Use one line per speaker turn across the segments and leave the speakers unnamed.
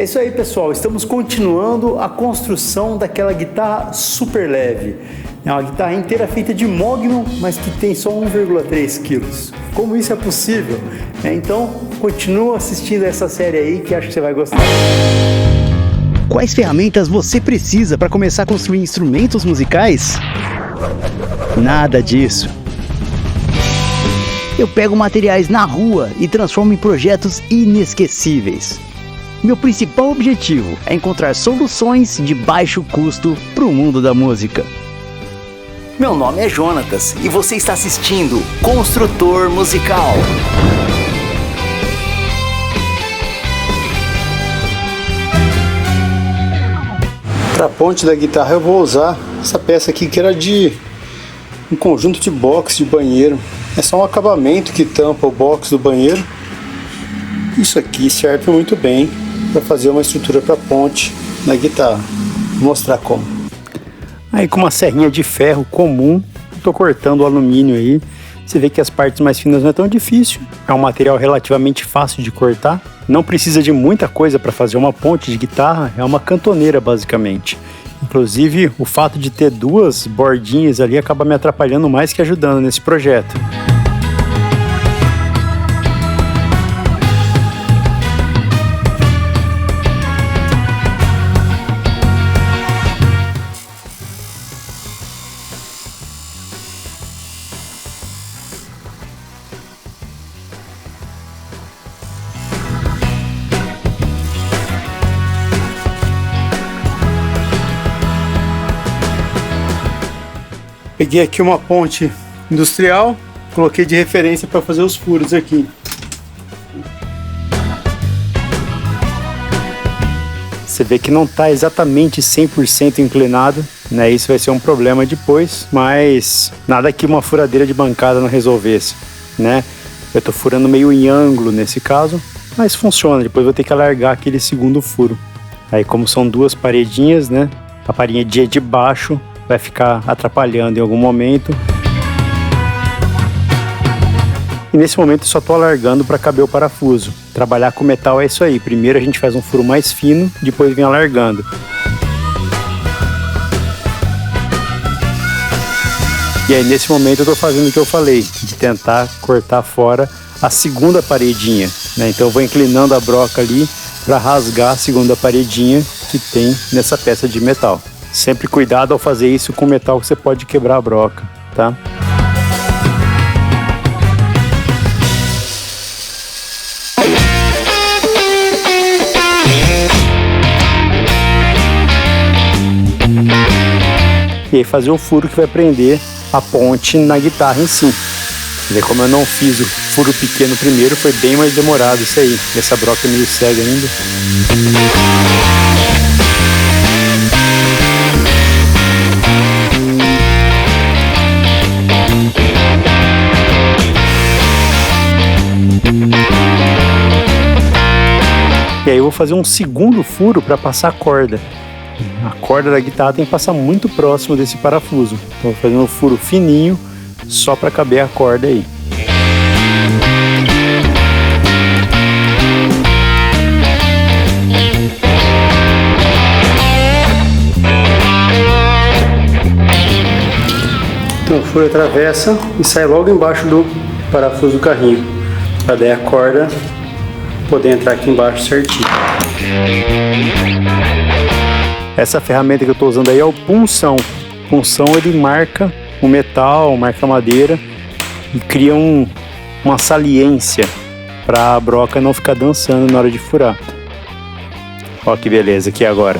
É isso aí, pessoal. Estamos continuando a construção daquela guitarra super leve. É uma guitarra inteira feita de mogno, mas que tem só 1,3 kg. Como isso é possível? Então, continua assistindo essa série aí que acho que você vai gostar.
Quais ferramentas você precisa para começar a construir instrumentos musicais? Nada disso. Eu pego materiais na rua e transformo em projetos inesquecíveis. Meu principal objetivo é encontrar soluções de baixo custo para o mundo da música.
Meu nome é Jonatas e você está assistindo Construtor Musical.
Para a ponte da guitarra eu vou usar essa peça aqui que era de um conjunto de box de banheiro. É só um acabamento que tampa o box do banheiro. Isso aqui serve muito bem para fazer uma estrutura para ponte na guitarra. Vou mostrar como. Aí com uma serrinha de ferro comum, estou cortando o alumínio aí. Você vê que as partes mais finas não é tão difícil. É um material relativamente fácil de cortar. Não precisa de muita coisa para fazer uma ponte de guitarra. É uma cantoneira basicamente. Inclusive o fato de ter duas bordinhas ali acaba me atrapalhando mais que ajudando nesse projeto. Peguei aqui uma ponte industrial, coloquei de referência para fazer os furos aqui. Você vê que não está exatamente 100% inclinado, né? Isso vai ser um problema depois, mas nada que uma furadeira de bancada não resolvesse, né? Eu estou furando meio em ângulo nesse caso, mas funciona. Depois vou ter que alargar aquele segundo furo. Aí como são duas paredinhas, né? A parede de baixo vai ficar atrapalhando em algum momento. E nesse momento eu só estou alargando para caber o parafuso. Trabalhar com metal é isso aí. Primeiro a gente faz um furo mais fino, depois vem alargando. E aí nesse momento eu estou fazendo o que eu falei, de tentar cortar fora a segunda paredinha, né? Então eu vou inclinando a broca ali para rasgar a segunda paredinha que tem nessa peça de metal. Sempre cuidado ao fazer isso com metal, que você pode quebrar a broca, tá? E aí fazer o furo que vai prender a ponte na guitarra em si. E como eu não fiz o furo pequeno primeiro, foi bem mais demorado isso aí. Essa broca é meio cega ainda. E aí eu vou fazer um segundo furo para passar a corda. A corda da guitarra tem que passar muito próximo desse parafuso. Então eu vou fazer um furo fininho só para caber a corda aí. Então o furo atravessa e sai logo embaixo do parafuso do carrinho, para daí a corda poder entrar aqui embaixo certinho. Essa ferramenta que eu estou usando aí é o punção. O punção ele marca o metal, marca a madeira e cria uma saliência para a broca não ficar dançando na hora de furar. Olha que beleza aqui agora.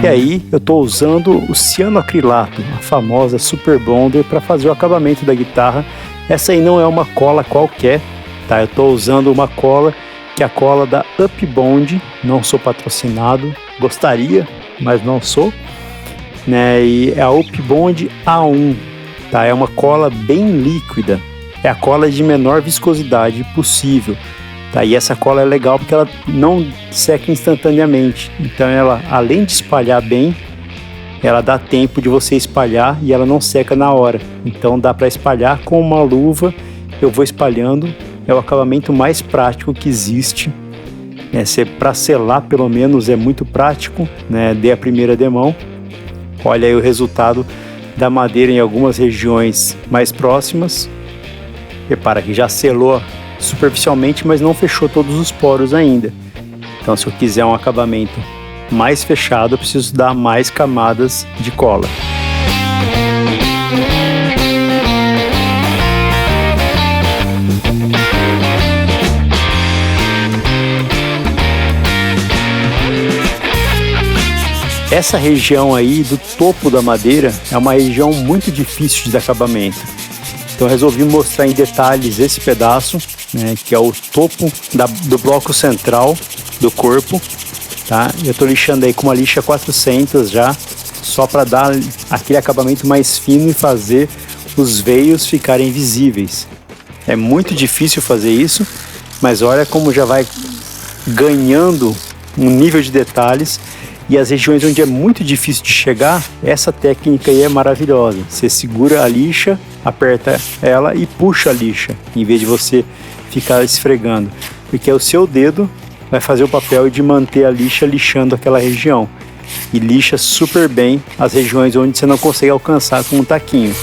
E aí eu estou usando o cianoacrilato, a famosa Super Bonder, para fazer o acabamento da guitarra. Essa aí não é uma cola qualquer, tá? Eu estou usando uma cola que é a cola da Upbond. Não sou patrocinado, gostaria, mas não sou, né? E é a Upbond A1, tá? É uma cola bem líquida, é a cola de menor viscosidade possível. Tá, e essa cola é legal porque ela não seca instantaneamente. Então ela, além de espalhar bem, ela dá tempo de você espalhar e ela não seca na hora. Então dá para espalhar com uma luva eu vou espalhando. É o acabamento mais prático que existe. Para selar, pelo menos, é muito prático, né? Dei a primeira demão. Olha aí o resultado da madeira em algumas regiões mais próximas. Repara que já selou superficialmente, mas não fechou todos os poros ainda. Então, se eu quiser um acabamento mais fechado, eu preciso dar mais camadas de cola. Essa região aí do topo da madeira é uma região muito difícil de acabamento. Então eu resolvi mostrar em detalhes esse pedaço, né, que é o topo do bloco central do corpo. Tá? Eu estou lixando aí com uma lixa 400 já, só para dar aquele acabamento mais fino e fazer os veios ficarem visíveis. É muito difícil fazer isso, mas olha como já vai ganhando um nível de detalhes. E as regiões onde é muito difícil de chegar, essa técnica aí é maravilhosa. Você segura a lixa, aperta ela e puxa a lixa, em vez de você ficar esfregando. Porque o seu dedo vai fazer o papel de manter a lixa lixando aquela região. E lixa super bem as regiões onde você não consegue alcançar com um taquinho.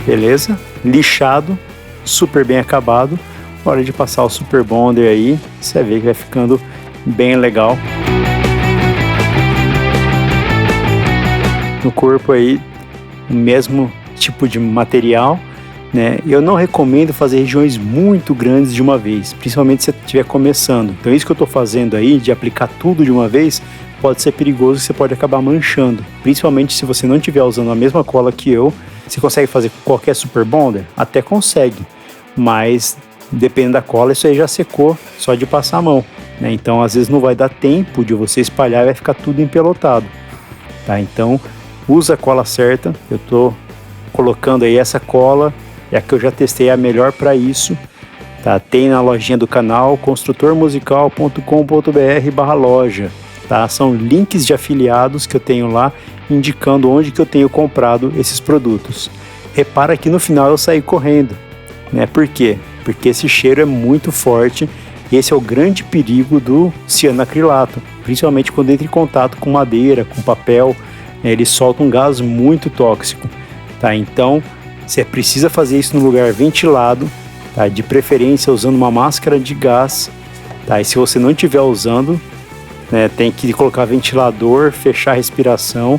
Beleza? Lixado, super bem acabado. Hora de passar o Super Bonder aí, você vê que vai ficando bem legal. No corpo aí, o mesmo tipo de material, né? Eu não recomendo fazer regiões muito grandes de uma vez, principalmente se você estiver começando. Então isso que eu estou fazendo aí, de aplicar tudo de uma vez, pode ser perigoso, você pode acabar manchando. Principalmente se você não estiver usando a mesma cola que eu. Você consegue fazer com qualquer Super Bonder? Até consegue, mas dependendo da cola, isso aí já secou só de passar a mão, né? Então às vezes não vai dar tempo de você espalhar e vai ficar tudo empelotado, tá? Então usa a cola certa. Eu estou colocando aí essa cola, é a que eu já testei, a melhor para isso, tá? Tem na lojinha do canal, construtormusical.com.br/loja, tá? São links de afiliados que eu tenho lá, indicando onde que eu tenho comprado esses produtos. Repara que no final eu saí correndo, né? Por quê? Porque esse cheiro é muito forte. Esse é o grande perigo do cianoacrilato, principalmente quando entra em contato com madeira, com papel, né? Ele solta um gás muito tóxico, tá? Então você precisa fazer isso no lugar ventilado, tá? De preferência usando uma máscara de gás, tá? E se você não estiver usando, né, tem que colocar ventilador, fechar a respiração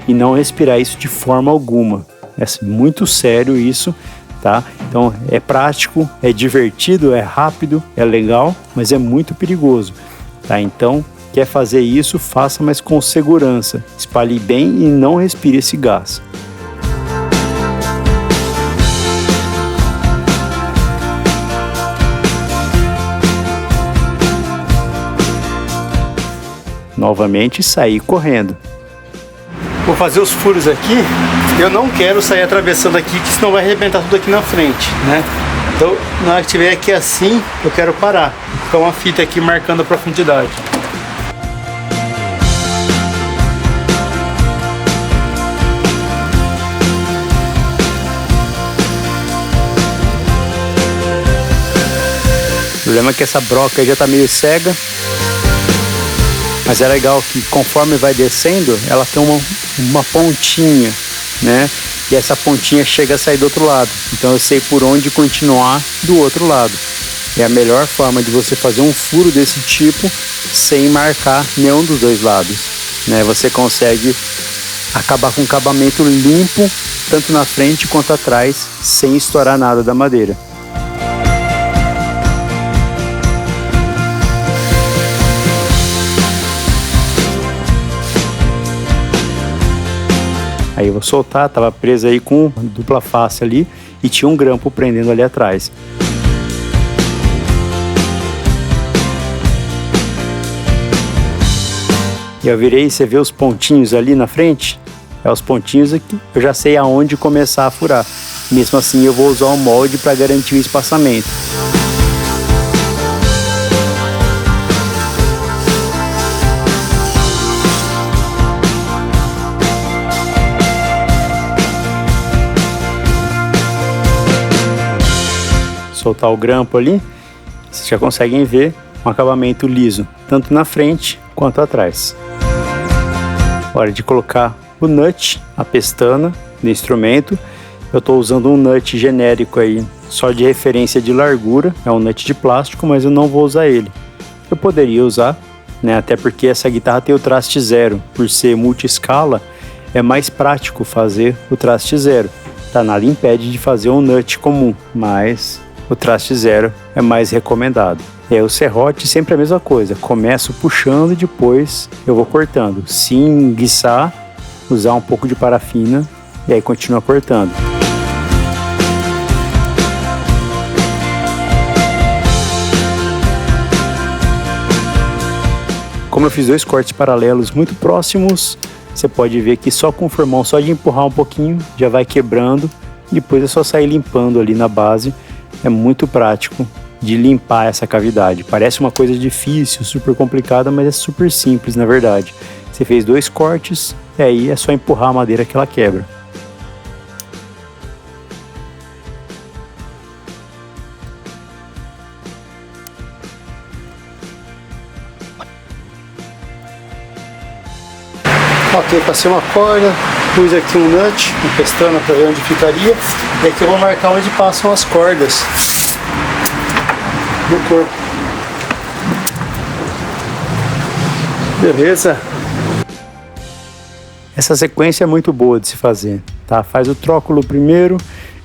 e não respirar isso de forma alguma. É muito sério isso, tá? Então é prático, é divertido, é rápido, é legal, mas é muito perigoso, tá? Então quer fazer isso, faça, mas com segurança. Espalhe bem e não respire esse gás. Novamente sair correndo. Vou fazer os furos aqui. Eu não quero sair atravessando aqui, que senão vai arrebentar tudo aqui na frente, né? Então, na hora que tiver aqui assim, eu quero parar. Ficar uma fita aqui marcando a profundidade. O problema é que essa broca aí já tá meio cega. Mas é legal que conforme vai descendo, ela tem uma pontinha, né? E essa pontinha chega a sair do outro lado. Então eu sei por onde continuar do outro lado. É a melhor forma de você fazer um furo desse tipo sem marcar nenhum dos dois lados, né? Você consegue acabar com um acabamento limpo, tanto na frente quanto atrás, sem estourar nada da madeira. Aí eu vou soltar, tava preso aí com dupla face ali e tinha um grampo prendendo ali atrás. E eu virei, você vê os pontinhos ali na frente? Os pontinhos aqui, eu já sei aonde começar a furar. Mesmo assim, eu vou usar o molde para garantir o espaçamento. Soltar o grampo ali, vocês já conseguem ver um acabamento liso, tanto na frente quanto atrás. Hora de colocar o nut, a pestana do instrumento. Eu estou usando um nut genérico aí, só de referência de largura, é um nut de plástico, mas eu não vou usar ele. Eu poderia usar, né, até porque essa guitarra tem o traste zero, por ser multi-escala, é mais prático fazer o traste zero. Tá, nada impede de fazer um nut comum, mas o traste zero é mais recomendado. O serrote sempre a mesma coisa, começo puxando e depois eu vou cortando. Se enguiçar, usar um pouco de parafina e aí continua cortando. Como eu fiz 2 cortes paralelos muito próximos, você pode ver que só com o formão, só de empurrar um pouquinho, já vai quebrando. Depois é só sair limpando ali na base. É muito prático de limpar essa cavidade. Parece uma coisa difícil, super complicada, mas é super simples na verdade. Você fez 2 cortes e aí é só empurrar a madeira que ela quebra. Ok, passei uma corda, pus aqui um nut, uma pestana para ver onde ficaria, e aqui eu vou marcar onde passam as cordas no corpo. Beleza? Essa sequência é muito boa de se fazer, tá? Faz o tróculo primeiro,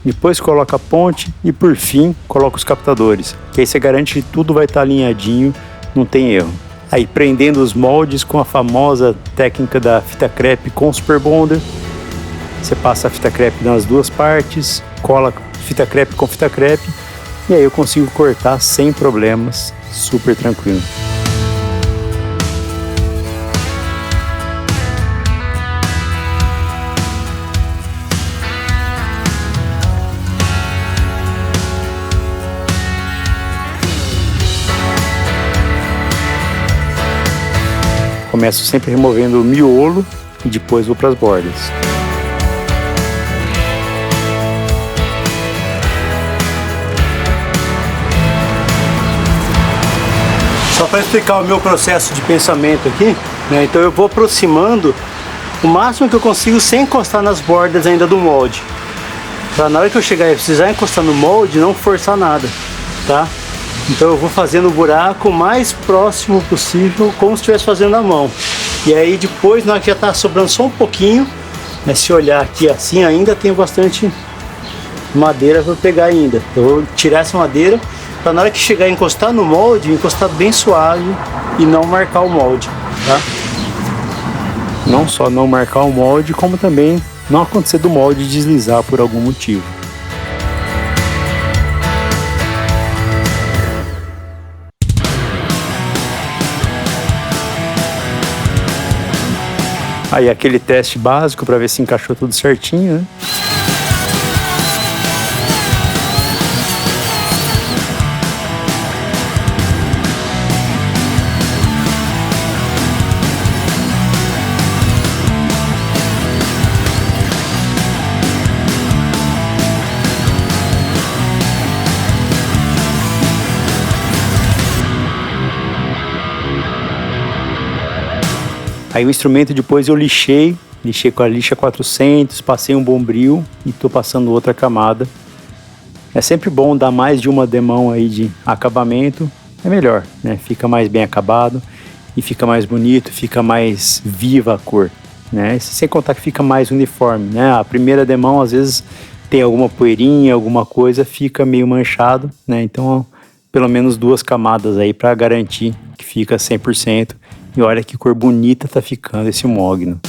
depois coloca a ponte e por fim coloca os captadores, que aí você garante que tudo vai estar alinhadinho, não tem erro. Aí prendendo os moldes com a famosa técnica da fita crepe com super bonder. Você passa a fita crepe nas duas partes, cola fita crepe com fita crepe e aí eu consigo cortar sem problemas, super tranquilo. Começo sempre removendo o miolo e depois vou para as bordas. Só para explicar o meu processo de pensamento aqui, né? Então eu vou aproximando o máximo que eu consigo sem encostar nas bordas ainda do molde. Para na hora que eu chegar e precisar encostar no molde, não forçar nada, tá? Então eu vou fazendo o buraco o mais próximo possível, como se estivesse fazendo na mão. E aí depois, na hora que já está sobrando só um pouquinho, né, se olhar aqui assim, ainda tem bastante madeira para pegar ainda. Eu vou tirar essa madeira para na hora que chegar a encostar no molde, encostar bem suave e não marcar o molde, tá? Não só não marcar o molde, como também não acontecer do molde deslizar por algum motivo. Aí aquele teste básico para ver se encaixou tudo certinho, né? Aí o instrumento depois eu lixei com a lixa 400, passei um bombril e tô passando outra camada. É sempre bom dar mais de uma demão aí de acabamento, é melhor, né? Fica mais bem acabado e fica mais bonito, fica mais viva a cor, né? Sem contar que fica mais uniforme, né? A primeira demão às vezes tem alguma poeirinha, alguma coisa, fica meio manchado, né? Então pelo menos 2 camadas aí para garantir que fica 100%. E olha que cor bonita tá ficando esse mogno.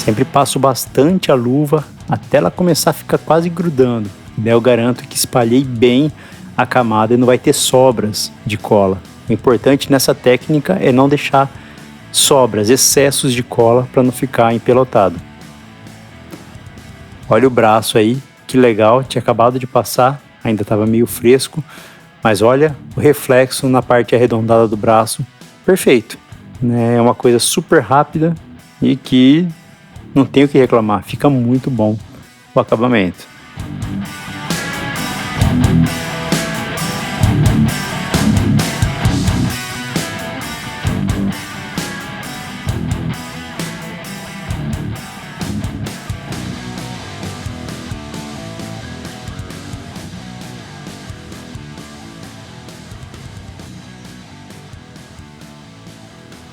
Sempre passo bastante a luva até ela começar a ficar quase grudando. Daí eu garanto que espalhei bem a camada e não vai ter sobras de cola. O importante nessa técnica é não deixar sobras, excessos de cola para não ficar empelotado. Olha o braço aí, que legal, tinha acabado de passar, ainda estava meio fresco, mas olha o reflexo na parte arredondada do braço, perfeito, né? É uma coisa super rápida e que não tenho o que reclamar, fica muito bom o acabamento.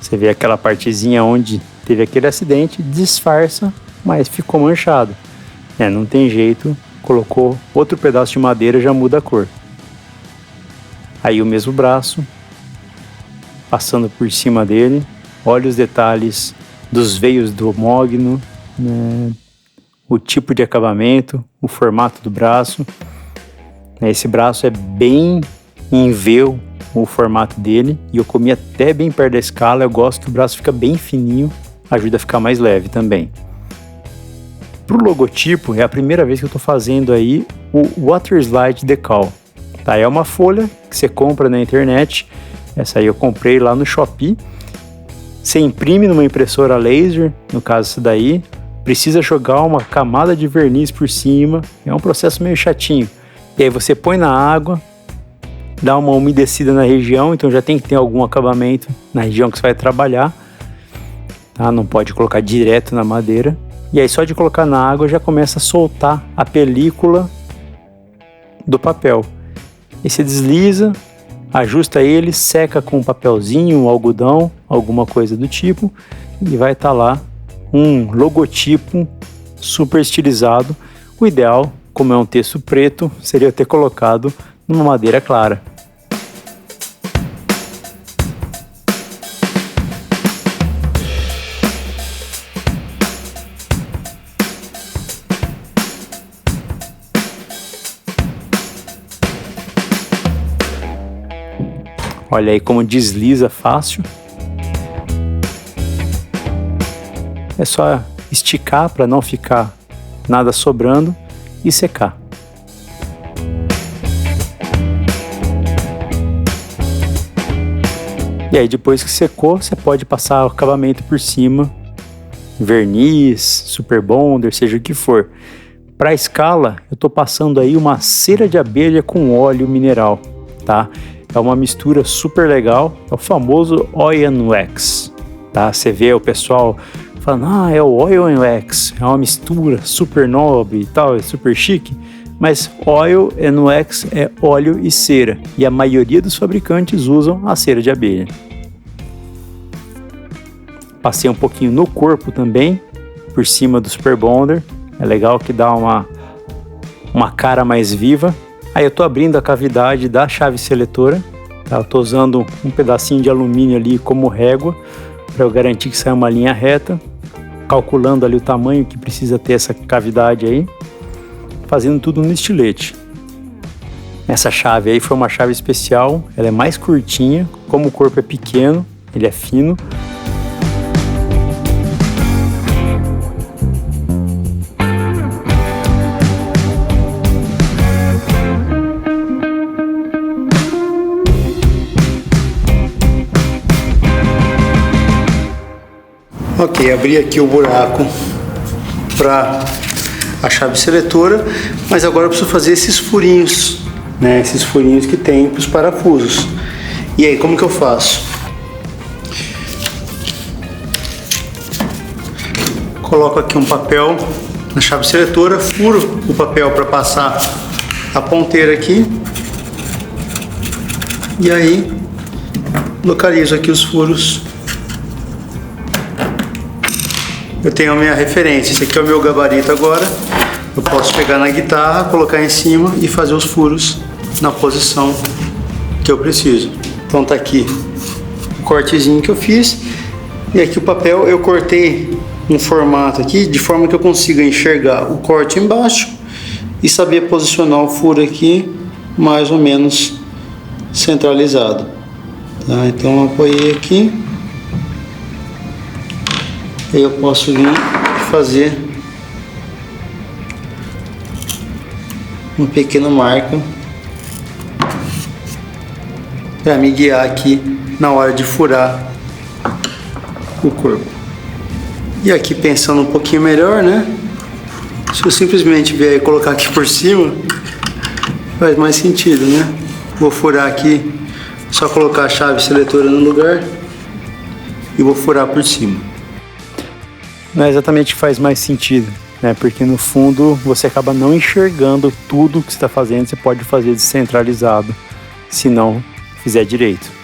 Você vê aquela partezinha onde teve aquele acidente, disfarça, mas ficou manchado. Não tem jeito, colocou outro pedaço de madeira, já muda a cor. Aí o mesmo braço, passando por cima dele, olha os detalhes dos veios do mogno, né? O tipo de acabamento, o formato do braço. Esse braço é bem em V, o formato dele, e eu comi até bem perto da escala. Eu gosto que o braço fica bem fininho, ajuda a ficar mais leve também. Pro logotipo, é a primeira vez que eu tô fazendo aí o Water Slide Decal, tá? É uma folha que você compra na internet, essa aí eu comprei lá no Shopee. Você imprime numa impressora laser, no caso essa daí, precisa jogar uma camada de verniz por cima, é um processo meio chatinho. E aí você põe na água, dá uma umedecida na região, então já tem que ter algum acabamento na região que você vai trabalhar, tá? Não pode colocar direto na madeira. E aí só de colocar na água já começa a soltar a película do papel. E você desliza, ajusta ele, seca com um papelzinho, um algodão, alguma coisa do tipo, e vai estar lá um logotipo super estilizado. O ideal, como é um texto preto, seria ter colocado numa madeira clara. Olha aí como desliza fácil. É só esticar para não ficar nada sobrando e secar. E aí depois que secou, você pode passar o acabamento por cima, verniz, super bonder, seja o que for. Para a escala, eu estou passando aí uma cera de abelha com óleo mineral, tá? É uma mistura super legal, é o famoso Oil and Wax, tá? Você vê o pessoal falando, é o Oil and Wax, é uma mistura super nobre e tal, é super chique, mas Oil and Wax é óleo e cera, e a maioria dos fabricantes usam a cera de abelha. Passei um pouquinho no corpo também, por cima do Super Bonder, é legal que dá uma cara mais viva. Aí eu tô abrindo a cavidade da chave seletora, tá? Eu tô usando um pedacinho de alumínio ali como régua, para eu garantir que saia uma linha reta, calculando ali o tamanho que precisa ter essa cavidade aí, fazendo tudo no estilete. Essa chave aí foi uma chave especial, ela é mais curtinha, como o corpo é pequeno, ele é fino. Ok, abri aqui o buraco para a chave seletora, mas agora eu preciso fazer esses furinhos, né? Esses furinhos que tem para os parafusos. E aí, como que eu faço? Coloco aqui um papel na chave seletora, furo o papel para passar a ponteira aqui, e aí localizo aqui os furos. Eu tenho a minha referência, esse aqui é o meu gabarito agora. Eu posso pegar na guitarra, colocar em cima e fazer os furos na posição que eu preciso. Então tá aqui o cortezinho que eu fiz. E aqui o papel eu cortei um formato aqui, de forma que eu consiga enxergar o corte embaixo e saber posicionar o furo aqui mais ou menos centralizado. Tá? Então eu apoiei aqui, aí eu posso vir fazer uma pequena marca para me guiar aqui na hora de furar o corpo. E aqui pensando um pouquinho melhor, né? Se eu simplesmente vier e colocar aqui por cima, faz mais sentido, né? Vou furar aqui, só colocar a chave seletora no lugar e vou furar por cima. Não é exatamente que faz mais sentido, né? Porque no fundo você acaba não enxergando tudo que você está fazendo. Você pode fazer descentralizado se não fizer direito.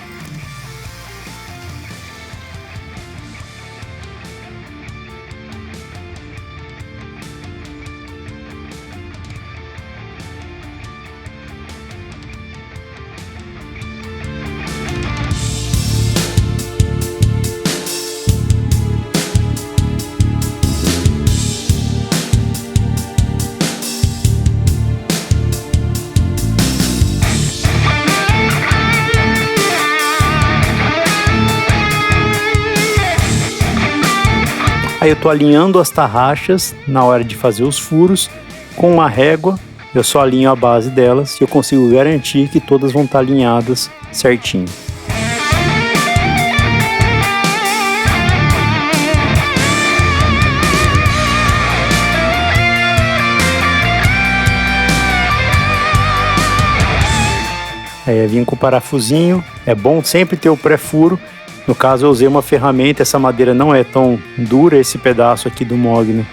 Aí eu tô alinhando as tarraxas na hora de fazer os furos com uma régua. Eu só alinho a base delas e eu consigo garantir que todas vão estar alinhadas certinho. Aí eu vim com o parafusinho. É bom sempre ter o pré-furo. No caso eu usei uma ferramenta, essa madeira não é tão dura, esse pedaço aqui do mogno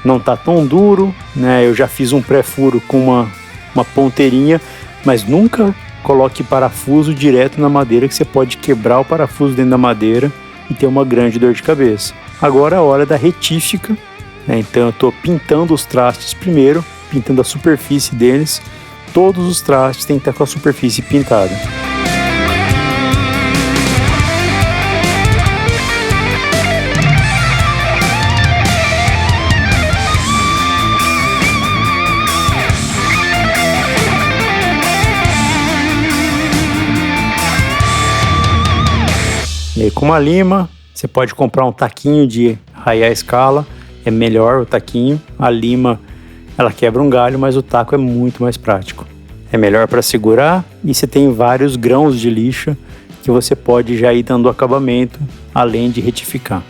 não tá tão duro, né? Eu já fiz um pré-furo com uma ponteirinha, mas nunca coloque parafuso direto na madeira, que você pode quebrar o parafuso dentro da madeira e ter uma grande dor de cabeça. Agora é a hora da retífica, né? Então eu tô pintando os trastes primeiro, pintando a superfície deles. Todos os trastes têm que estar com a superfície pintada. E aí com uma lima, você pode comprar um taquinho de raiar a escala, é melhor o taquinho. A lima, ela quebra um galho, mas o taco é muito mais prático. É melhor para segurar e você tem vários grãos de lixa que você pode já ir dando acabamento, além de retificar.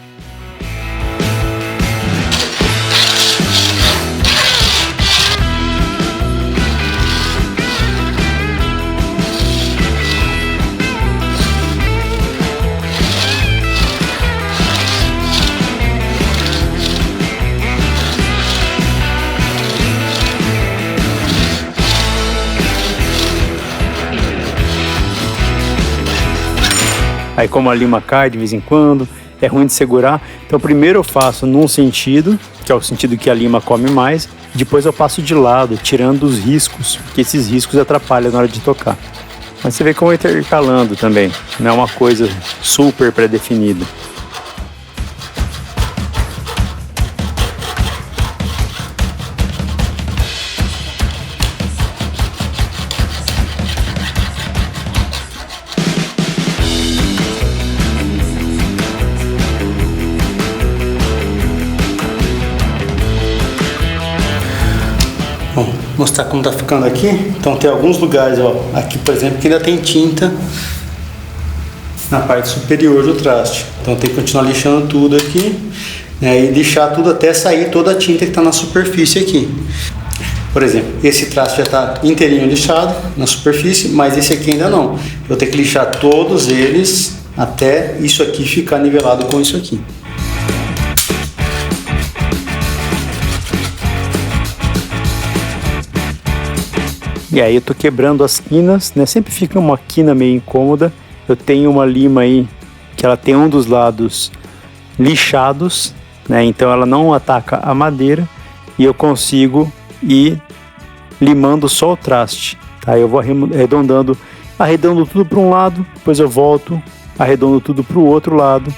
Aí como a lima cai de vez em quando, é ruim de segurar. Então primeiro eu faço num sentido, que é o sentido que a lima come mais. Depois eu passo de lado, tirando os riscos, porque esses riscos atrapalham na hora de tocar. Mas você vê como é intercalando também, não é uma coisa super pré-definida. Bom, vou mostrar como tá ficando aqui. Então tem alguns lugares, ó, aqui por exemplo, que ainda tem tinta na parte superior do traste. Então tem que continuar lixando tudo aqui, né, e lixar tudo até sair toda a tinta que está na superfície aqui. Por exemplo, esse traste já está inteirinho lixado na superfície, mas esse aqui ainda não. Eu tenho que lixar todos eles até isso aqui ficar nivelado com isso aqui. E aí eu tô quebrando as quinas, né? Sempre fica uma quina meio incômoda. Eu tenho uma lima aí que ela tem um dos lados lixados, né? Então ela não ataca a madeira e eu consigo ir limando só o traste, tá? Eu vou arredondando tudo para um lado, depois eu volto, arredondo tudo para o outro lado.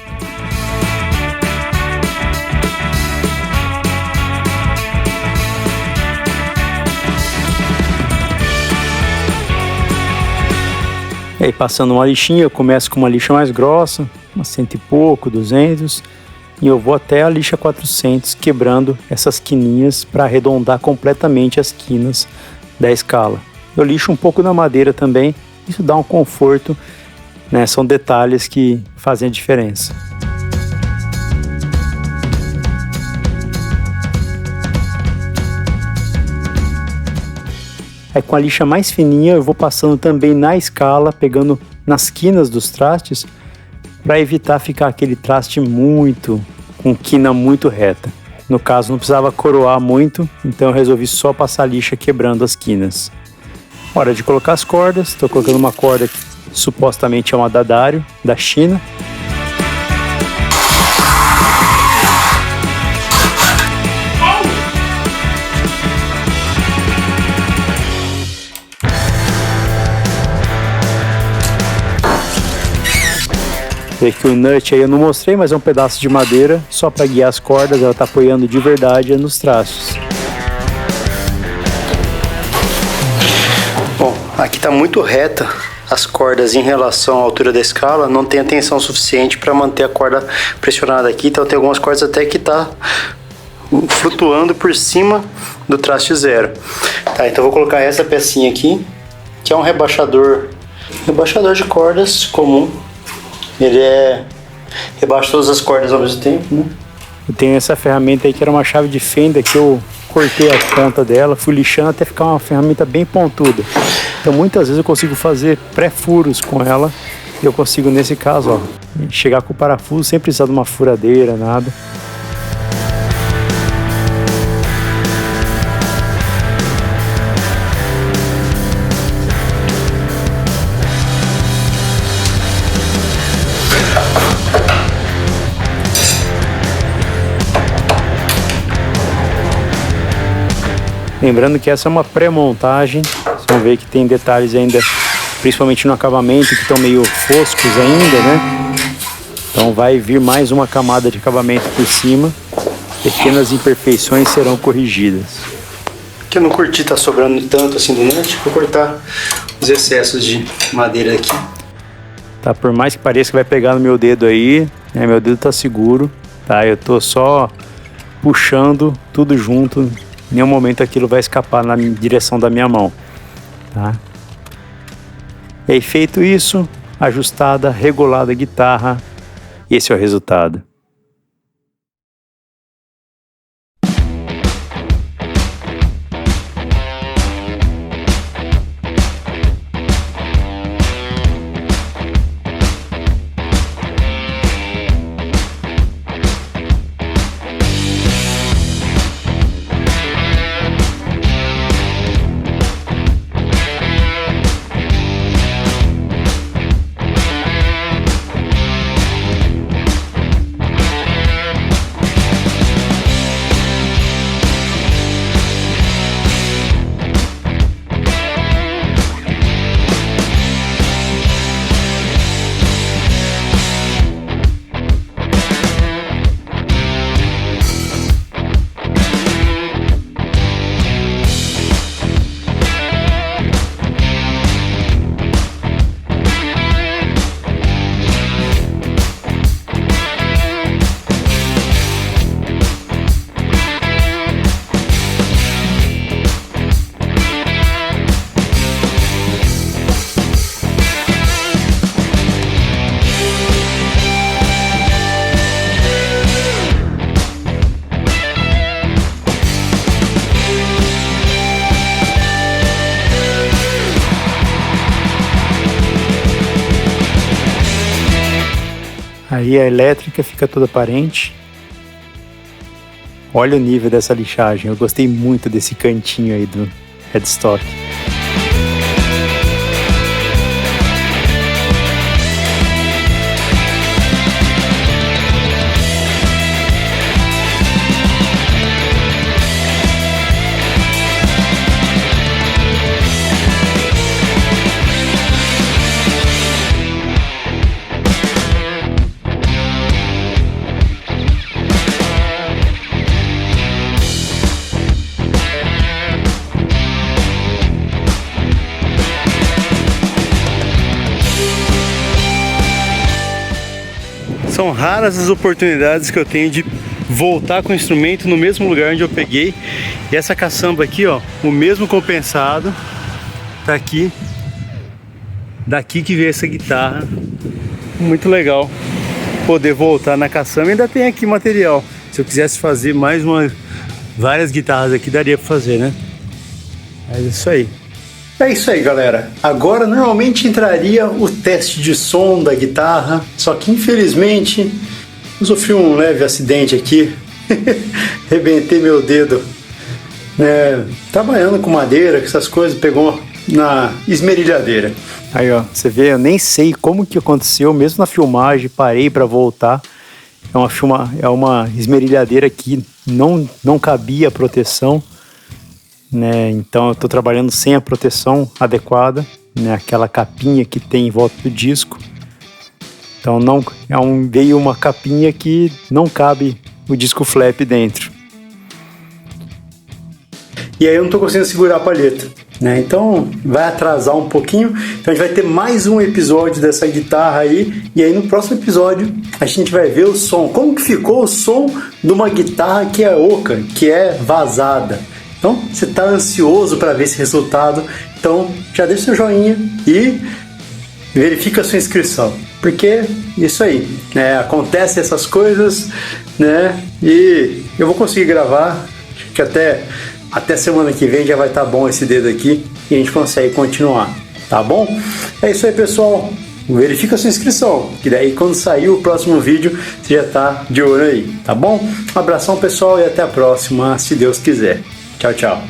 E aí passando uma lixinha, eu começo com uma lixa mais grossa, uma 100 e pouco, 200, e eu vou até a lixa 400, quebrando essas quininhas para arredondar completamente as quinas da escala. Eu lixo um pouco na madeira também, isso dá um conforto, né? São detalhes que fazem a diferença. Aí com a lixa mais fininha eu vou passando também na escala, pegando nas quinas dos trastes, para evitar ficar aquele traste com quina muito reta. No caso não precisava coroar muito, então eu resolvi só passar a lixa quebrando as quinas. Hora de colocar as cordas, estou colocando uma corda que supostamente é uma Daddario, da China. Que o nut aí eu não mostrei, mas é um pedaço de madeira só para guiar as cordas, ela está apoiando de verdade nos trastes. Bom, aqui está muito reta as cordas em relação à altura da escala, não tem a tensão suficiente para manter a corda pressionada aqui, então tem algumas cordas até que está flutuando por cima do traste zero. Tá, então eu vou colocar essa pecinha aqui, que é um rebaixador de cordas comum. Ele rebaixa todas as cordas ao mesmo tempo, né? Eu tenho essa ferramenta aí que era uma chave de fenda que eu cortei a ponta dela, fui lixando até ficar uma ferramenta bem pontuda. Então muitas vezes eu consigo fazer pré-furos com ela. E eu consigo nesse caso, ó, chegar com o parafuso sem precisar de uma furadeira, nada. Lembrando que essa é uma pré-montagem, vocês vão ver que tem detalhes ainda, principalmente no acabamento, que estão meio foscos ainda, né? Então vai vir mais uma camada de acabamento por cima, pequenas imperfeições serão corrigidas. Aqui eu não curti tá sobrando tanto assim do nut, vou cortar os excessos de madeira aqui. Tá, por mais que pareça que vai pegar no meu dedo aí, né, meu dedo tá seguro, tá? Eu tô só puxando tudo junto. Em nenhum momento aquilo vai escapar na direção da minha mão, tá? E aí, feito isso, ajustada, regulada a guitarra, esse é o resultado. Aí a elétrica fica toda aparente. Olha o nível dessa lixagem, eu gostei muito desse cantinho aí do headstock. raras as oportunidades que eu tenho de voltar com o instrumento no mesmo lugar onde eu peguei. E essa caçamba aqui, ó, o mesmo compensado, tá aqui. Daqui que veio essa guitarra. Muito legal poder voltar na caçamba. Ainda tem aqui material. Se eu quisesse fazer várias guitarras aqui, daria pra fazer, né? Mas é isso aí. É isso aí, galera. Agora normalmente entraria o teste de som da guitarra, só que infelizmente eu sofri um leve acidente aqui. Rebentei meu dedo, né, trabalhando com madeira, com essas coisas, pegou na esmerilhadeira. Aí, ó, você vê, eu nem sei como que aconteceu, mesmo na filmagem, parei para voltar. É uma esmerilhadeira que não cabia a proteção, né? Então eu tô trabalhando sem a proteção adequada, né? Aquela capinha que tem em volta do disco. Então veio uma capinha que não cabe o disco flap dentro. E aí eu não tô conseguindo segurar a palheta, né? Então vai atrasar um pouquinho. Então a gente vai ter mais um episódio dessa guitarra aí. E aí no próximo episódio a gente vai ver o som. Como que ficou o som de uma guitarra que é oca, que é vazada. Então, você está ansioso para ver esse resultado, então já deixa seu joinha e verifica a sua inscrição. Porque isso aí, né? Acontece essas coisas, né? E eu vou conseguir gravar, acho que até semana que vem já vai estar bom esse dedo aqui e a gente consegue continuar, tá bom? É isso aí, pessoal. Verifica a sua inscrição, que daí quando sair o próximo vídeo você já está de olho aí, tá bom? Um abração, pessoal, e até a próxima, se Deus quiser. Tchau, tchau.